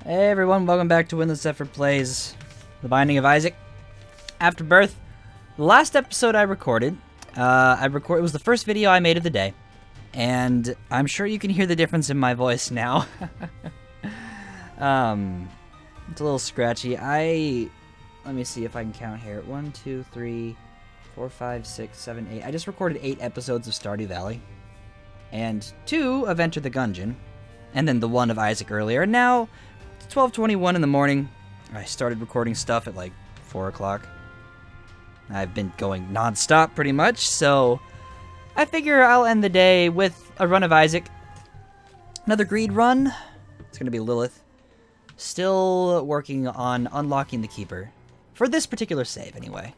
Hey everyone, welcome back to Windless Effort Plays The Binding of Isaac. Afterbirth. The last episode I recorded, it was the first video I made of the day, and I'm sure you can hear the difference in my voice now. It's a little scratchy. Let me see if I can count here. 1, 2, 3, 4, 5, 6, 7, 8. I just recorded 8 episodes of Stardew Valley, and 2 of Enter the Gungeon, and then the 1 of Isaac earlier, and now 12:21 in the morning. I started recording stuff at like 4 o'clock. I've been going non-stop pretty much, so I figure I'll end the day with a run of Isaac. Another greed run. It's going to be Lilith. Still working on unlocking the Keeper. For this particular save, anyway.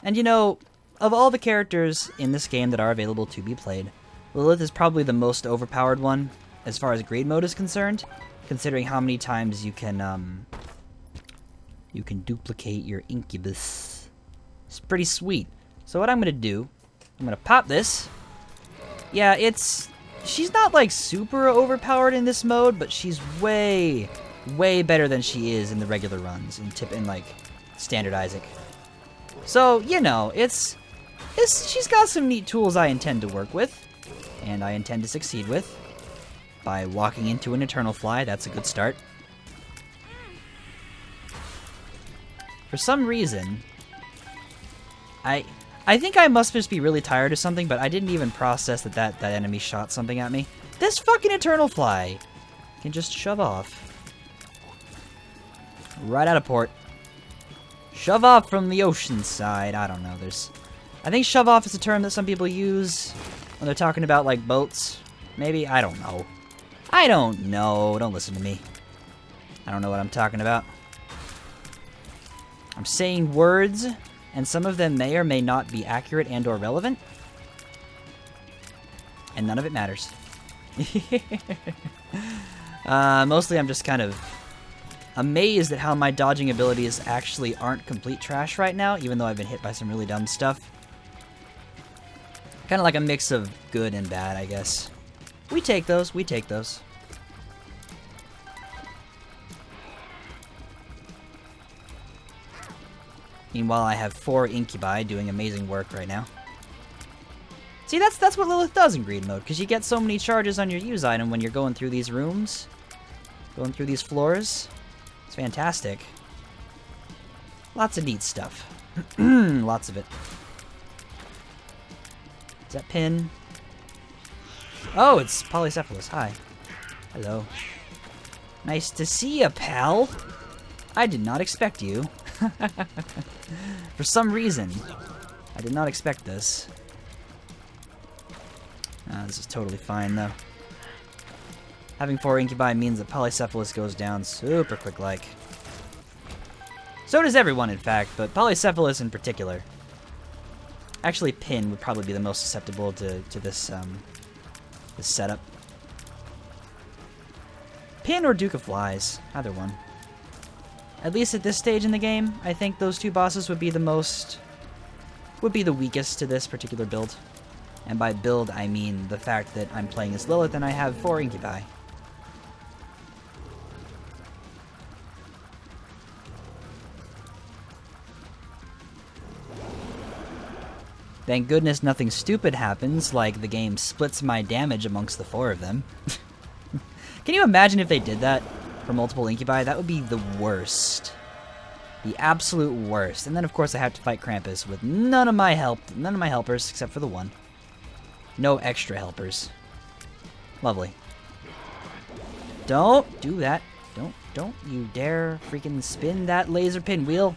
And you know, of all the characters in this game that are available to be played, Lilith is probably the most overpowered one as far as greed mode is concerned, considering how many times you can duplicate your incubus. It's pretty sweet. So what I'm gonna do, I'm gonna pop this. Yeah, she's not like super overpowered in this mode, but she's way better than she is in the regular runs in like standard Isaac. So, you know, she's got some neat tools I intend to work with, and I intend to succeed with. By walking into an Eternal Fly, that's a good start. For some reason, I think I must just be really tired or something, but I didn't even process that enemy shot something at me. This fucking Eternal Fly can just shove off. Right out of port. Shove off from the ocean side. I don't know, I think shove off is a term that some people use when they're talking about, like, boats. Maybe? I don't know. Don't listen to me. I don't know what I'm talking about. I'm saying words, and some of them may or may not be accurate and or relevant. And none of it matters. Mostly I'm just kind of amazed at how my dodging abilities actually aren't complete trash right now, even though I've been hit by some really dumb stuff. Kind of like a mix of good and bad, I guess. We take those. Meanwhile, I have 4 incubi doing amazing work right now. See, that's what Lilith does in greed mode, because you get so many charges on your use item when you're going through these rooms, going through these floors. It's fantastic. Lots of neat stuff. Lots of it. Is that pin? Oh, it's Polycephalus. Hi. Hello. Nice to see ya, pal. I did not expect you. For some reason, I did not expect this. This is totally fine, though. Having 4 incubi means that Polycephalus goes down super quick-like. So does everyone, in fact, but Polycephalus in particular. Actually, Pin would probably be the most susceptible to this, this setup. Pin or Duke of Flies, either one. At least at this stage in the game, I think those 2 bosses would be the weakest to this particular build. And by build, I mean the fact that I'm playing as Lilith and I have 4 incubi. Thank goodness nothing stupid happens, like the game splits my damage amongst the 4 of them. Can you imagine if they did that for multiple incubi? That would be the worst. The absolute worst. And then of course I have to fight Krampus with none of my helpers except for the 1. No extra helpers. Lovely. Don't do that. Don't you dare freaking spin that laser pinwheel.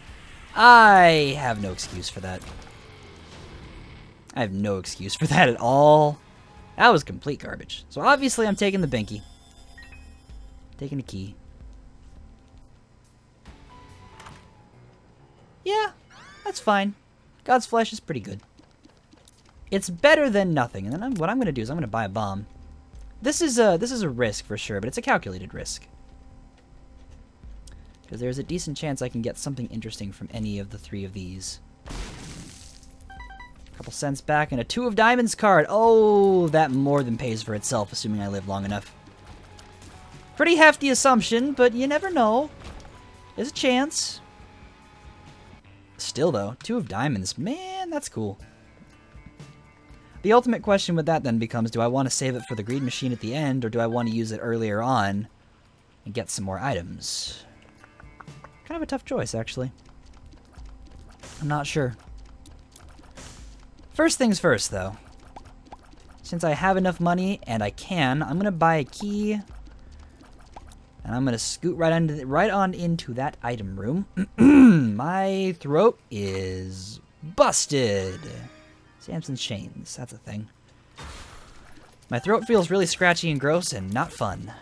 I have no excuse for that. I have no excuse for that at all. That was complete garbage. So obviously I'm taking the binky. Taking the key. Yeah, that's fine. God's flesh is pretty good. It's better than nothing. And then what I'm going to do is I'm going to buy a bomb. This is a risk for sure, but it's a calculated risk. Because there's a decent chance I can get something interesting from any of the 3 of these. Couple cents back and a 2 of diamonds card. Oh, that more than pays for itself, assuming I live long enough. Pretty hefty assumption, but you never know. There's a chance. Still, though, 2 of diamonds. Man, that's cool. The ultimate question with that then becomes, do I want to save it for the greed machine at the end, or do I want to use it earlier on and get some more items? Kind of a tough choice, actually. I'm not sure. First things first, though. Since I have enough money, and I can, I'm going to buy a key. And I'm going to scoot right on into that item room. My throat is busted. Samson's chains, that's a thing. My throat feels really scratchy and gross and not fun.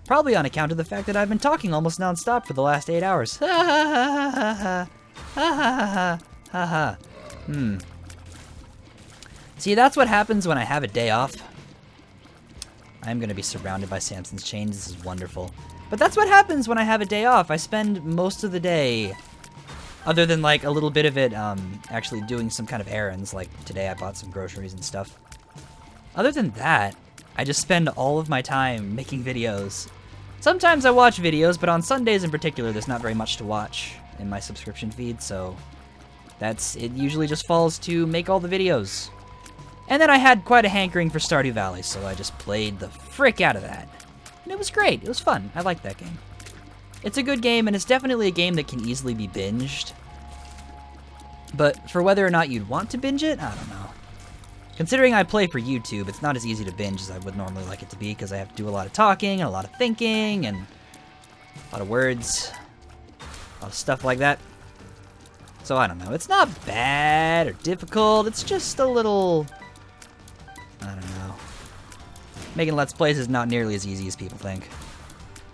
Probably on account of the fact that I've been talking almost non-stop for the last 8 hours. Ha ha ha ha ha ha ha ha ha. See, that's what happens when I have a day off. I'm gonna be surrounded by Samson's chains. This is wonderful. But that's what happens when I have a day off. I spend most of the day, other than like a little bit of it, actually doing some kind of errands. Like today I bought some groceries and stuff. Other than that, I just spend all of my time making videos. Sometimes I watch videos, but on Sundays in particular, there's not very much to watch in my subscription feed, so it usually just falls to make all the videos. And then I had quite a hankering for Stardew Valley, so I just played the frick out of that. And it was great. It was fun. I like that game. It's a good game, and it's definitely a game that can easily be binged. But for whether or not you'd want to binge it, I don't know. Considering I play for YouTube, it's not as easy to binge as I would normally like it to be, because I have to do a lot of talking, and a lot of thinking, and a lot of words, a lot of stuff like that. So I don't know. It's not bad or difficult. It's just a little... I don't know. Making Let's Plays is not nearly as easy as people think.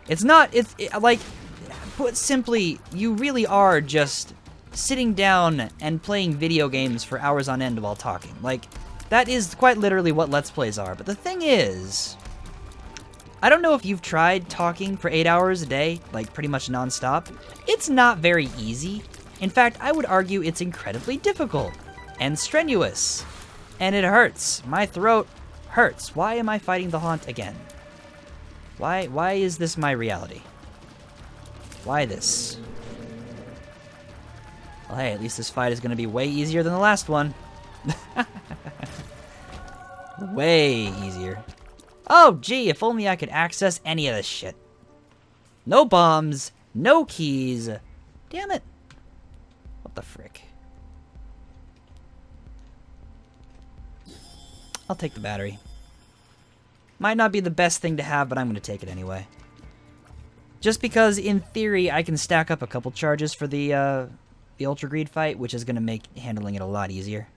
It's not, like, put simply, you really are just sitting down and playing video games for hours on end while talking. Like, that is quite literally what Let's Plays are. But the thing is, I don't know if you've tried talking for 8 hours a day, like pretty much non-stop. It's not very easy. In fact, I would argue it's incredibly difficult and strenuous. And it hurts. My throat hurts. Why am I fighting the haunt again? Why is this my reality? Why this? Well, hey, at least this fight is going to be way easier than the last one. Way easier. Oh, gee, if only I could access any of this shit. No bombs, no keys. Damn it. What the frick? I'll take the battery. Might not be the best thing to have, but I'm going to take it anyway. Just because, in theory, I can stack up a couple charges for the Ultra Greed fight, which is going to make handling it a lot easier.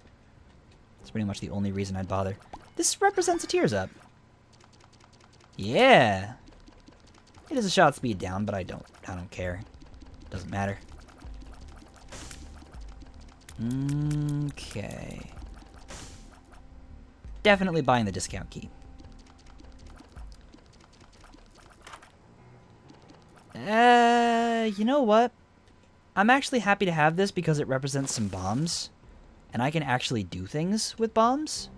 That's pretty much the only reason I'd bother. This represents a tears up. Yeah. It is a shot speed down, but I don't care. Doesn't matter. Okay. Definitely buying the discount key. You know what? I'm actually happy to have this because it represents some bombs. And I can actually do things with bombs.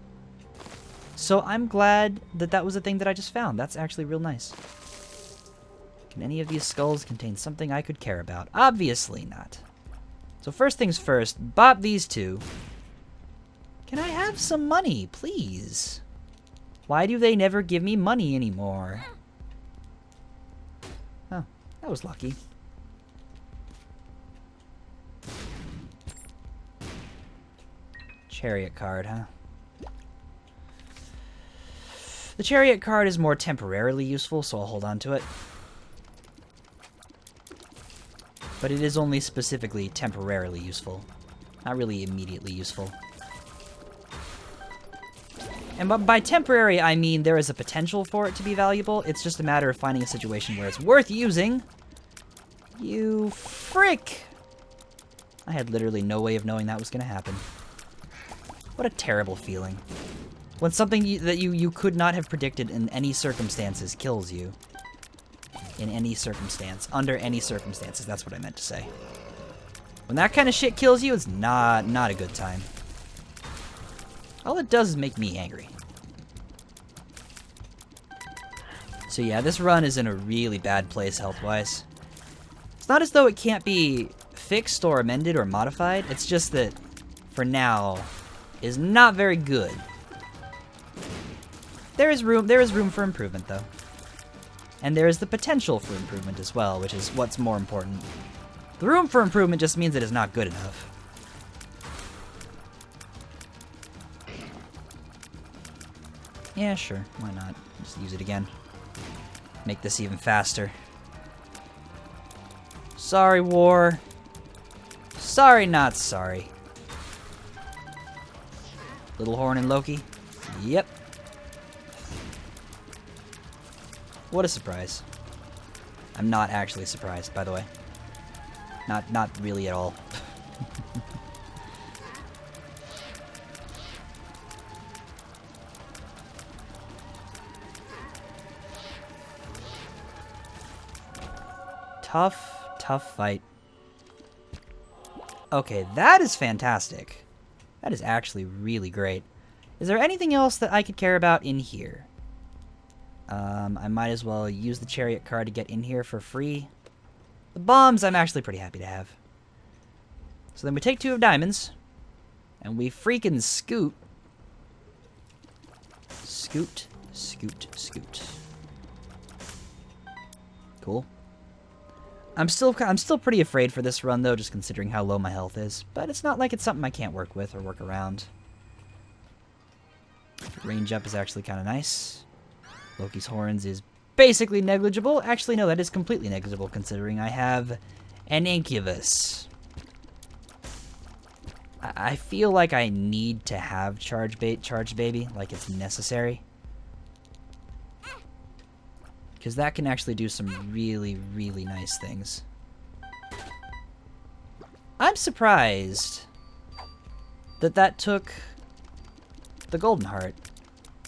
So I'm glad that that was a thing that I just found. That's actually real nice. Can any of these skulls contain something I could care about? Obviously not. So first things first, bop these two. Can I have some money, please? Why do they never give me money anymore? Oh, that was lucky. Chariot card, huh? The chariot card is more temporarily useful, so I'll hold on to it. But it is only specifically temporarily useful. Not really immediately useful. And by temporary, I mean there is a potential for it to be valuable. It's just a matter of finding a situation where it's worth using. You frick! I had literally no way of knowing that was going to happen. What a terrible feeling. When something that you could not have predicted in any circumstances kills you. In any circumstance. Under any circumstances. That's what I meant to say. When that kind of shit kills you, it's not a good time. All it does is make me angry. So yeah, this run is in a really bad place health-wise. It's not as though it can't be fixed or amended or modified. It's just that, for now, is not very good. There is room for improvement, though. And there is the potential for improvement as well, which is what's more important. The room for improvement just means it is not good enough. Yeah, sure. Why not? Just use it again. Make this even faster. Sorry, War. Sorry, not sorry. Little Horn and Loki? Yep. What a surprise. I'm not actually surprised, by the way. Not really at all. Tough fight. Okay, that is fantastic. That is actually really great. Is there anything else that I could care about in here? I might as well use the chariot card to get in here for free. The bombs I'm actually pretty happy to have. So then we take 2 of diamonds, and we freaking scoot. Scoot, scoot, scoot. Cool. I'm still pretty afraid for this run, though, just considering how low my health is. But it's not like it's something I can't work with or work around. Range up is actually kind of nice. Loki's horns is basically negligible. Actually, no, that is completely negligible, considering I have an incubus. I feel like I need to have charged baby, like it's necessary. Because that can actually do some really, really nice things. I'm surprised that took the golden heart.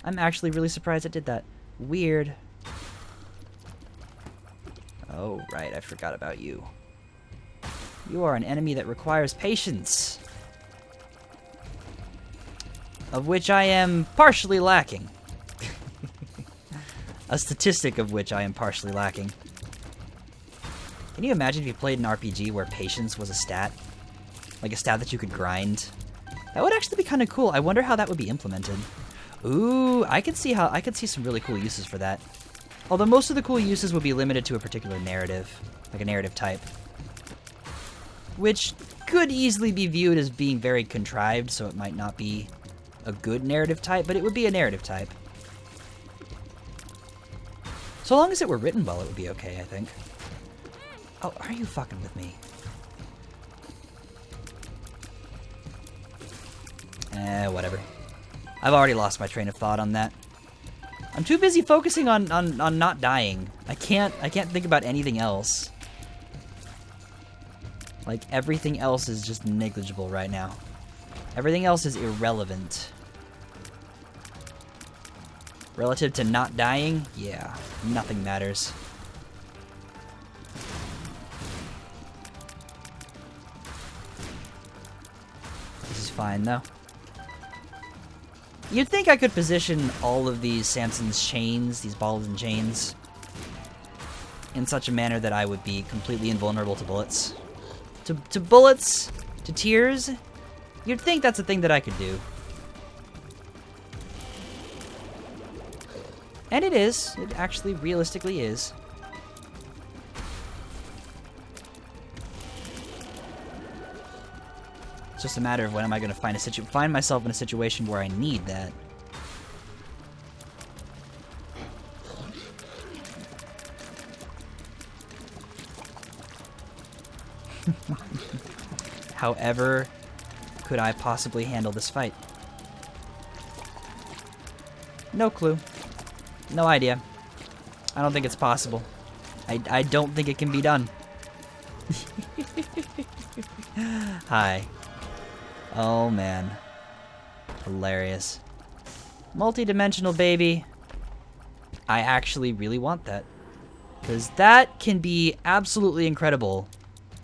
I'm actually really surprised it did that. Weird. Oh, right, I forgot about you. You are an enemy that requires patience. Of which I am partially lacking. A statistic of which I am partially lacking. Can you imagine if you played an RPG where patience was a stat? Like a stat that you could grind? That would actually be kind of cool. I wonder how that would be implemented. Ooh, I could see some really cool uses for that. Although most of the cool uses would be limited to a particular narrative, like a narrative type. Which could easily be viewed as being very contrived, so it might not be a good narrative type, but it would be a narrative type. So long as it were written well, it would be okay, I think. Oh, are you fucking with me? Whatever. I've already lost my train of thought on that. I'm too busy focusing on not dying. I can't think about anything else. Like, everything else is just negligible right now. Everything else is irrelevant. Relative to not dying, yeah, nothing matters. This is fine, though. You'd think I could position all of these Samson's chains, these balls and chains, in such a manner that I would be completely invulnerable to bullets. To bullets, to tears, you'd think that's a thing that I could do. And it is. It actually realistically is. It's just a matter of when am I going to find myself in a situation where I need that. However could I possibly handle this fight? No clue. No idea. I don't think it's possible. I don't think it can be done. Hi. Oh, man. Hilarious. Multi-dimensional baby. I actually really want that. Because that can be absolutely incredible.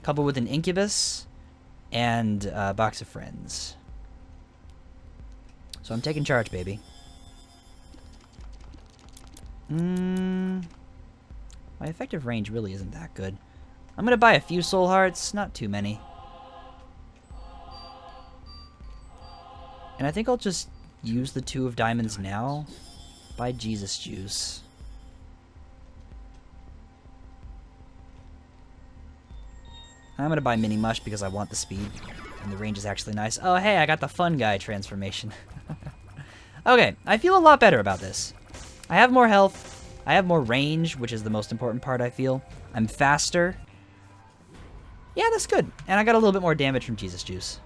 Coupled with an incubus and a box of friends. So I'm taking charge, baby. My effective range really isn't that good. I'm gonna buy a few soul hearts, not too many. And I think I'll just use the 2 of diamonds now. Buy Jesus juice. I'm gonna buy mini mush because I want the speed. And the range is actually nice. Oh hey, I got the fun guy transformation. Okay, I feel a lot better about this. I have more health. I have more range, which is the most important part, I feel. I'm faster. Yeah, that's good. And I got a little bit more damage from Jesus Juice.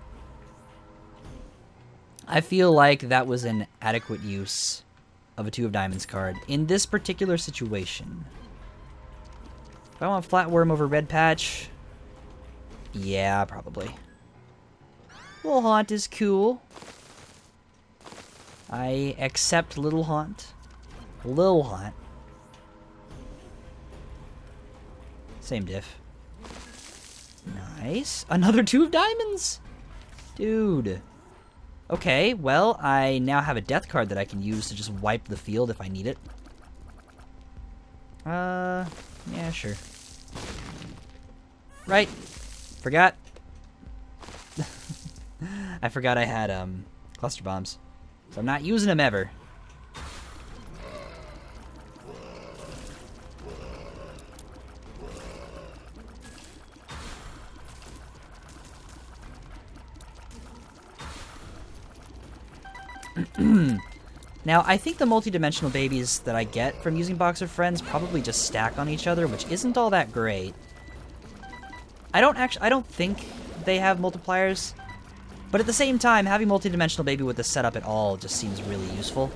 I feel like that was an adequate use of a 2 of Diamonds card in this particular situation. Do I want Flatworm over Red Patch? Yeah, probably. Little Haunt is cool. I accept Little Haunt. Lil Haunt. Same diff. Nice. Another 2 of Diamonds? Dude. Okay, well, I now have a death card that I can use to just wipe the field if I need it. Yeah, sure. Right. Forgot. I forgot I had, cluster bombs. So I'm not using them ever. Now, I think the multi-dimensional babies that I get from using Box of Friends probably just stack on each other, which isn't all that great. I don't think they have multipliers, but at the same time, having multi-dimensional baby with this setup at all just seems really useful.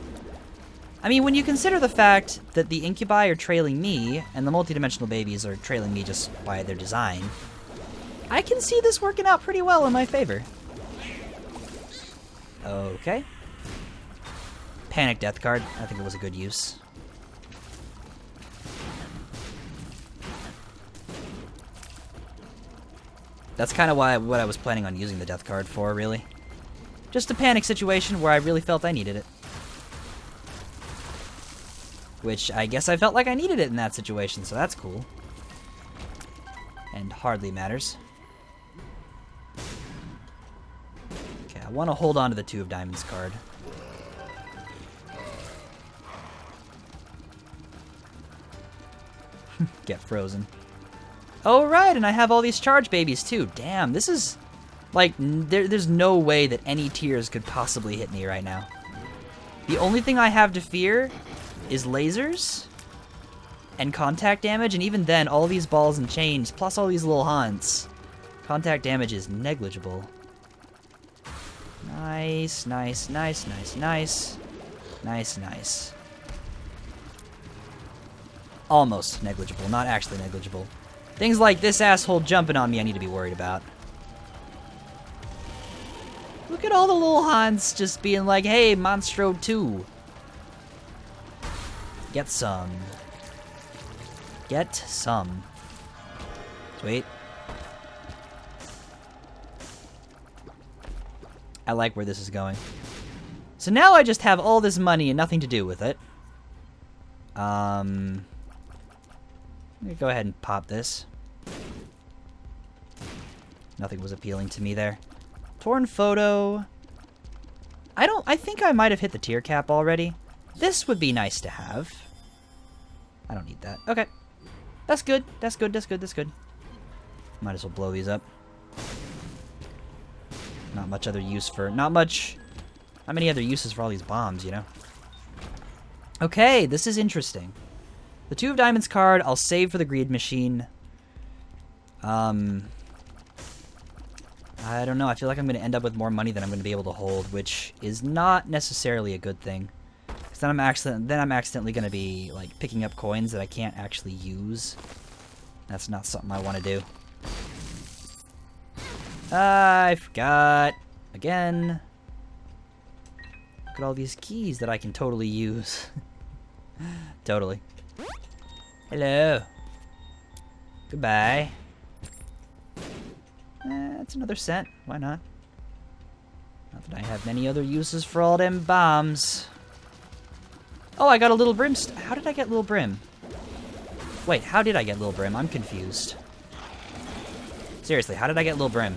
I mean, when you consider the fact that the incubi are trailing me, and the multi-dimensional babies are trailing me just by their design, I can see this working out pretty well in my favor. Okay. Panic Death card. I think it was a good use. That's kind of what I was planning on using the Death card for, really. Just a panic situation where I really felt I needed it. Which I guess I felt like I needed it in that situation, so that's cool. And hardly matters. Okay, I want to hold on to the 2 of Diamonds card. Get frozen. Oh, right, and I have all these charge babies, too. Damn, this is... Like, there's no way that any tears could possibly hit me right now. The only thing I have to fear is lasers and contact damage, and even then, all these balls and chains, plus all these little haunts, contact damage is negligible. Nice, nice, nice, nice, nice. Nice, nice. Almost negligible, not actually negligible. Things like this asshole jumping on me I need to be worried about. Look at all the little Hans just being like, hey, Monstro 2. Get some. Get some. Sweet. I like where this is going. So now I just have all this money and nothing to do with it. I'm gonna go ahead and pop this. Nothing was appealing to me there. Torn photo. I think I might have hit the tier cap already. This would be nice to have. I don't need that. Okay. That's good. That's good. That's good. That's good. Might as well blow these up. Not much other use for... Not many other uses for all these bombs, you know? Okay, this is interesting. The 2 of Diamonds card, I'll save for the Greed Machine. I don't know. I feel like I'm going to end up with more money than I'm going to be able to hold, which is not necessarily a good thing. Because then I'm accidentally going to be like picking up coins that I can't actually use. That's not something I want to do. I forgot. Again. Look at all these keys that I can totally use. Totally. Hello. Goodbye. That's another cent. Why not? Not that I have many other uses for all them bombs. Oh, I got a little brim. How did I get little brim? Wait, how did I get little brim? I'm confused. Seriously, how did I get little brim?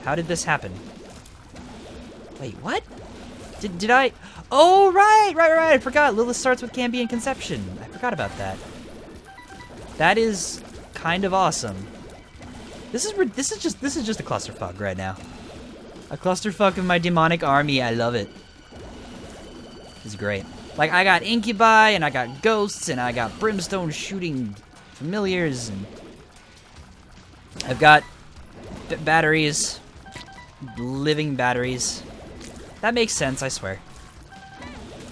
How did this happen? Wait, what? Did I? Oh, right. I forgot. Lilith starts with Cambion Conception. I forgot about that. That is kind of awesome. This is just a clusterfuck right now. A clusterfuck of my demonic army. I love it. It's great. Like, I got incubi, and I got ghosts, and I got brimstone shooting familiars, and I've got batteries, living batteries. That makes sense, I swear.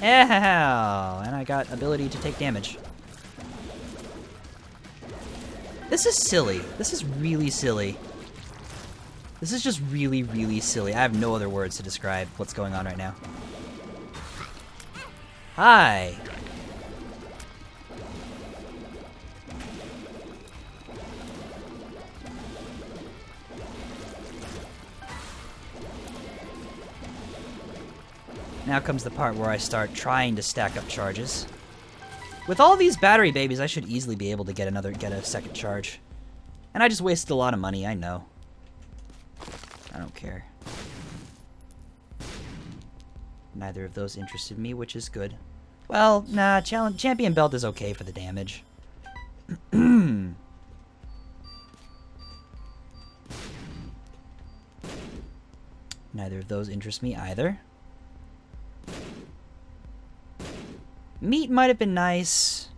Ow, and I got ability to take damage. This is silly. This is really silly. This is just really, really silly. I have no other words to describe what's going on right now. Hi. Now comes the part where I start trying to stack up charges. With all these battery babies, I should easily be able to get a second charge. And I just wasted a lot of money, I know. I don't care. Neither of those interested me, which is good. Well, nah, champion belt is okay for the damage. Neither of those interest me either. Meat might have been nice.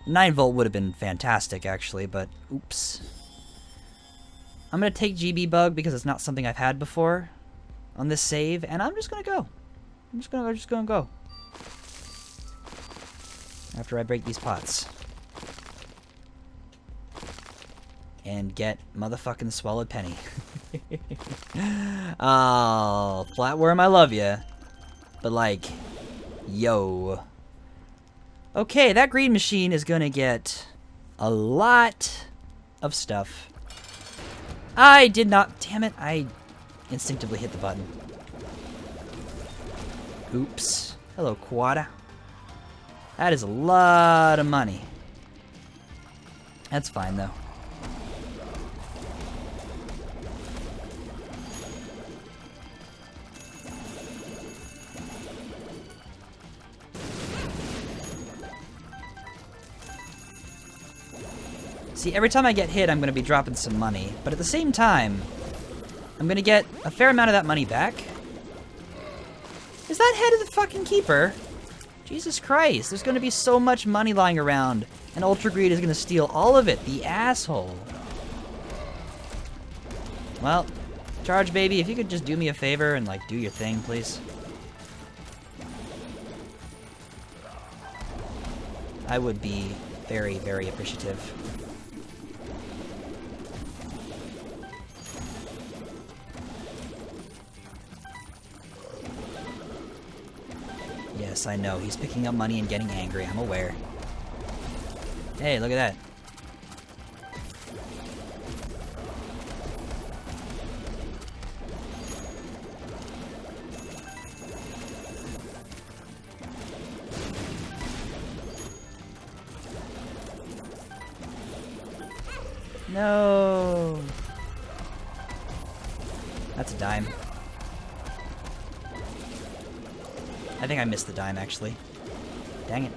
9 volt would have been fantastic, actually, but oops. I'm gonna take GB bug because it's not something I've had before on this save, and I'm just gonna go. I'm just gonna go. After I break these pots. And get motherfucking swallowed penny. Oh, flatworm, I love ya. But like, yo. Okay, that green machine is gonna get a lot of stuff. I did not, damn it, I instinctively hit the button. Oops. Hello, Quada. That is a lot of money. That's fine, though. See, every time I get hit, I'm going to be dropping some money. But at the same time, I'm going to get a fair amount of that money back. Is that head of the fucking keeper? Jesus Christ, there's going to be so much money lying around. And Ultra Greed is going to steal all of it, the asshole. Well, Charge Baby, if you could just do me a favor and, like, do your thing, please. I would be very, very appreciative. Yes, I know. He's picking up money and getting angry. I'm aware. Hey, look at that. No. That's a dime. I think I missed the dime, actually. Dang it.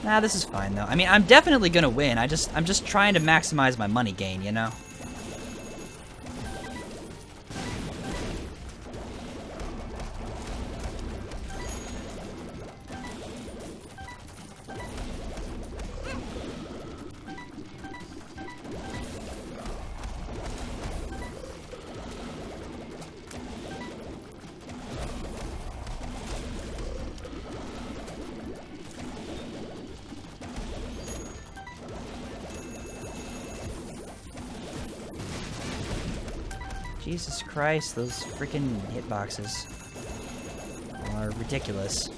Nah, this is fine, though. I mean, I'm definitely gonna win. I'm just trying to maximize my money gain, you know? Jesus Christ, those freaking hitboxes are ridiculous.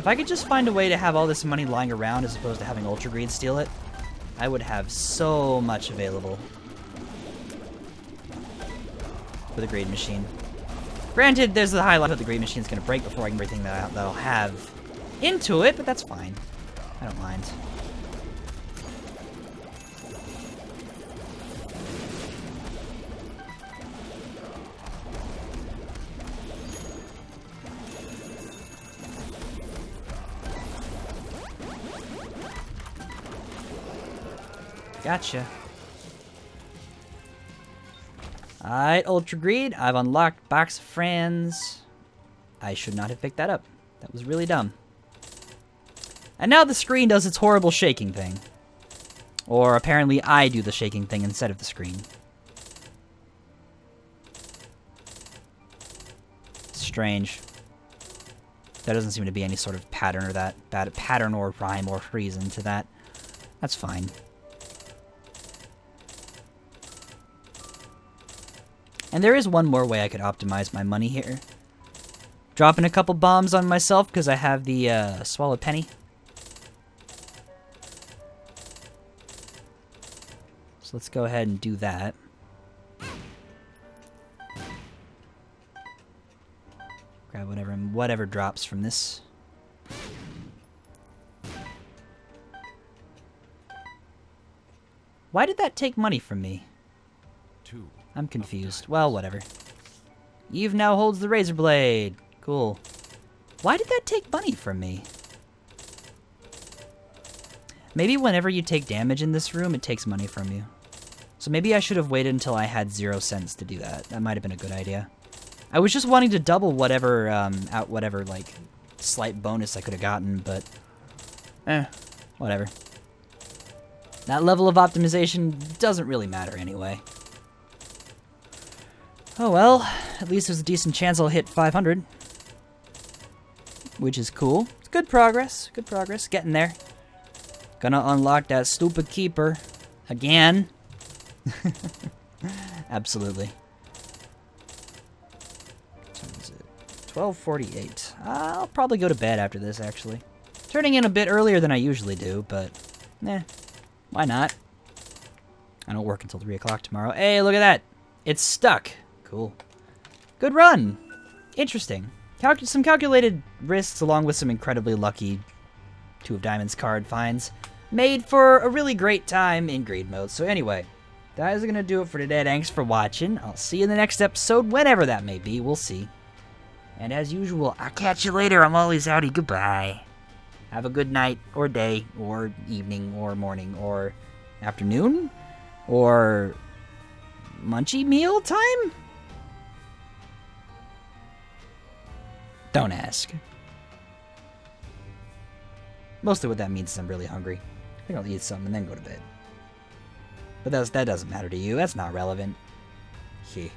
I could just find a way to have all this money lying around as opposed to having Ultra Greed steal it, I would have so much available for the Greed Machine. Granted, there's the high likelihood the Greed Machine's going to break before I can bring everything that I'll have into it, but that's fine. I don't mind. Gotcha. Alright, Ultra Greed. I've unlocked Box of Friends. I should not have picked that up. That was really dumb. And now the screen does its horrible shaking thing. Or apparently I do the shaking thing instead of the screen. Strange. There doesn't seem to be any sort of pattern or pattern or rhyme or reason to that. That's fine. And there is one more way I could optimize my money here. Dropping a couple bombs on myself because I have the Swallowed Penny. So let's go ahead and do that. Grab whatever drops from this. Why did that take money from me? I'm confused. Well, whatever. Eve now holds the razor blade. Cool. Why did that take money from me? Maybe whenever you take damage in this room, it takes money from you. So maybe I should have waited until I had 0 cents to do that. That might have been a good idea. I was just wanting to double whatever, whatever, like, slight bonus I could have gotten, but... whatever. That level of optimization doesn't really matter anyway. Oh well, at least there's a decent chance I'll hit 500. Which is cool. It's good progress. Good progress. Getting there. Gonna unlock that stupid keeper. Again. Absolutely. What is it? 12:48. I'll probably go to bed after this, actually. Turning in a bit earlier than I usually do, but... why not? I don't work until 3 o'clock tomorrow. Hey, look at that! It's stuck! Cool. Good run! Interesting. Some calculated risks along with some incredibly lucky 2 of Diamonds card finds made for a really great time in Greed mode. So anyway, that is going to do it for today. Thanks for watching. I'll see you in the next episode, whenever that may be. We'll see. And as usual, I'll catch you later. I'm always outie. Goodbye. Have a good night, or day, or evening, or morning, or afternoon, or munchie meal time? Don't ask. Mostly what that means is I'm really hungry. I think I'll eat something and then go to bed. But that doesn't matter to you. That's not relevant. Heh.